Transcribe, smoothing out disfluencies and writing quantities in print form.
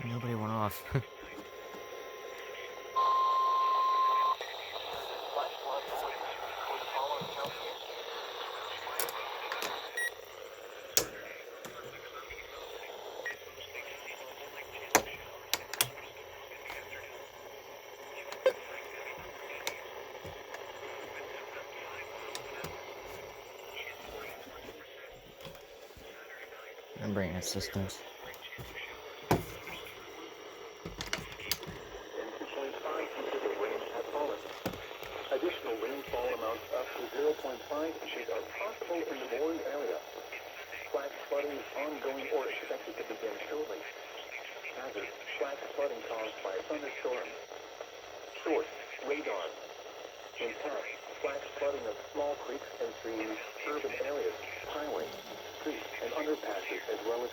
Nobody went off. I'm bringing assistance. Additional rainfall amounts up to 0.5 inches are possible in the warned area. Flash flooding is ongoing or expected to begin shortly. Hazard: flash flooding caused by a thunderstorm. Source: radar. Impact: flash flooding of small creeks and streams, urban areas, highways, streets, and underpasses, as well as